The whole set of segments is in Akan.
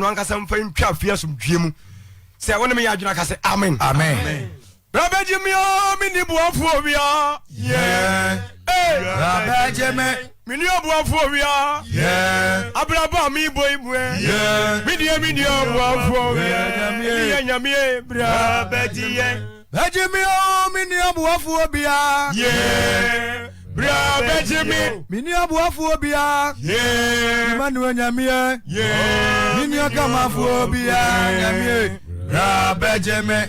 no anka sam fa ntwa afia som dwemu se wona me yadwena ka se amen Brabejimi o mini buafo bia Brabejimi mini buafo bia abraba mi boy bue mini buafo bia nyame brabejiye Bejimi o mini buafo bia Brabejimi mini buafo bia Emmanuel nyame mini akamafo bia nyame Brabejimi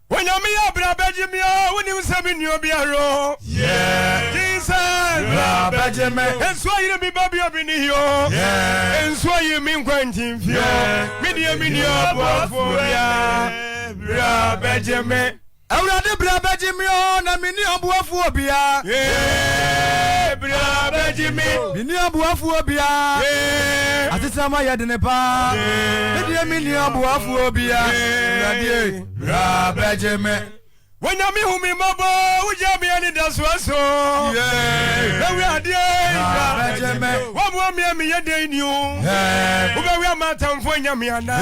When you me up, Benjamin, when you say me new biaro, Jesus, Benjamin, and so you be baby up in here, and so you mean Quentin, media, Benjamin. I would have Benjamin, and mini abuaphobia, Benjamin, mini abuaphobia, as it's a maya denepa, mini abuaphobia, Benjamin. When you me whom me mabo, would you be any that's what so? We are dear Benjamin. What will me a day new? We are matam for Yamiana,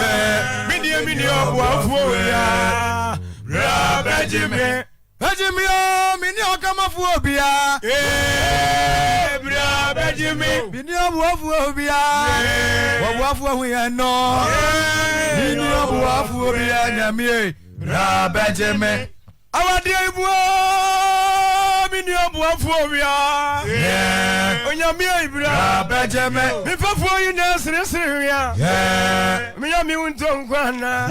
media, Benjamin. Benjamin, mini akamafobia, Benjamin, mini abuaphobia, wafu we are no, mini abuaphobia, Yami, Benjamin. Our dear boy, mini abuaphobia, Onyamia, Benjamin, before you dance in Syria, Miami went on Guana,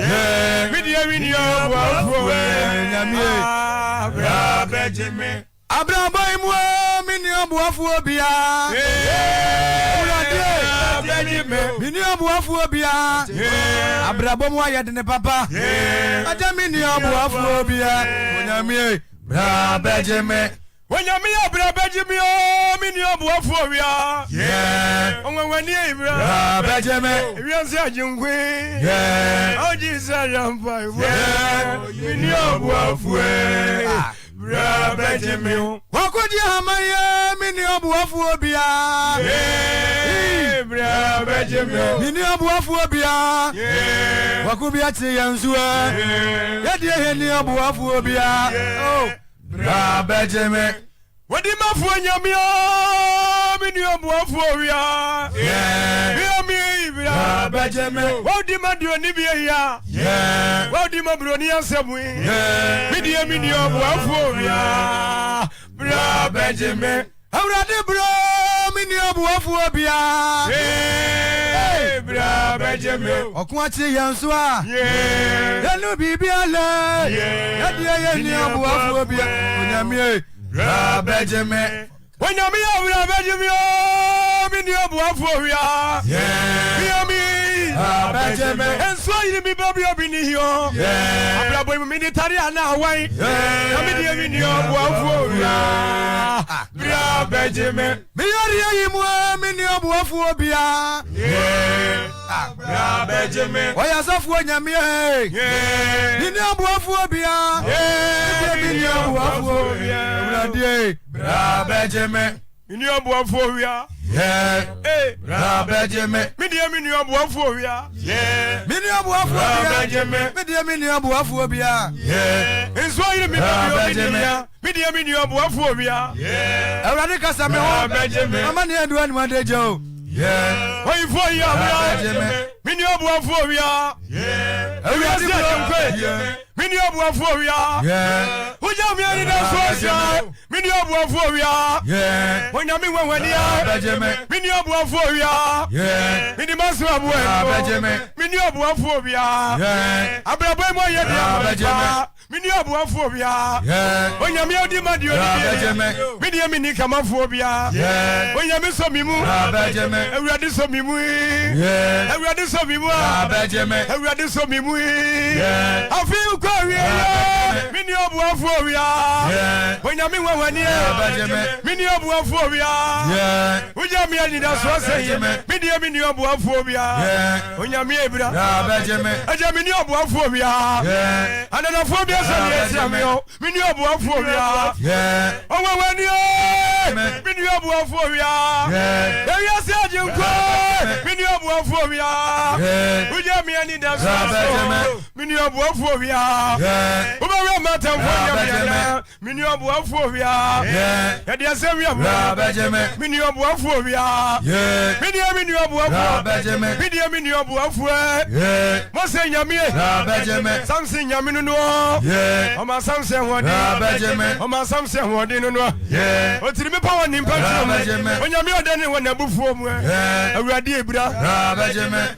media, Benjamin. Abraham, mini abuaphobia, mini abuaphobia, Abraham, why had the papa? Mini abuaphobia, Onyame, Benjamin. When you me up, Benjamin, mini abuaphobia, when you Benjamin, you are young queen, oh Jesus, I'm by mini abuaphobia. Benjamin, what could you have my mini abuaphobia? Benjamin, Mini abuaphobia, what could be at the Yansua? Yet you hear the abuaphobia. Oh, Benjamin, what did my friend Yamia? Mini abuaphobia, Benjamin, what did my do Nibia? What did my bronia Sabwe? Mini abuaphobia, Benjamin. how are the bro? Mini abuaphobia, Benjamin, Okwati Yansua, Yanu Bibiala, Yadi abuaphobia, Onyame, Benjamin. when you me up, Benjamin, mini abuaphobia, Benjamin, and so you be baby up in here. I'm going military now. Why? Mini abuaphobia, Benjamin. Mini abuaphobia, Benjamin. why as of when Yamie, Mini abuaphobia, Mini abuaphobia, Benjamin, Mini abuaphobia. Benjamin, Mini abuaphobia. Mini abuaphobia, Mini abuaphobia, And so you be baby mini abuaphobia. Eradika Samuel, Amani and one day Joe. Why for you, mini abuaphobia. Mini abuaphobia. Who you me in the social? Mini abuaphobia. When you mean when you mini abuaphobia. Mini masua mini abuaphobia. Abrabo yedi mini abuaphobia. When you me odi madio mini mini kamaphobia. When you me so mimu. Everybody so mimu. Everybody so mimu. Everybody so mimu. I feel query. Mini abuaphobia. When you mean when you mini abuaphobia. When you me odi that's what say. Mini abuaphobia. When you me ebra. Aja mini abuaphobia. And then phobia say mini abuaphobia. Oh when you mini abuaphobia. There you say you mini buafobia uja mi ani da so mini obuafobia uba we matam fo mini obuafobia ya dia se wi abra mini obuafobia mini obuafobia mini obuafobia mo se nyame samson nyame no o ma samson hodi o ma samson hodi no o tiri me pa woni mpa onyame odani wona bufuo mu awurade ebra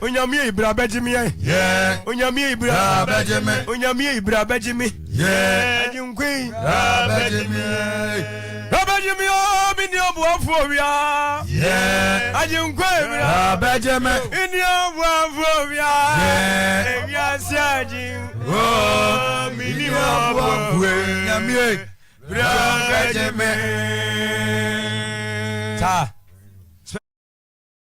onyame ebra bejimi onyame ebra onyame ebra bejimi ajinkwi bejimi o mi ni obuafobia ajinkwi ebra bejimi ni obuafobia ebia siaji o mi ni obuafobia nyame ebra bejimi ta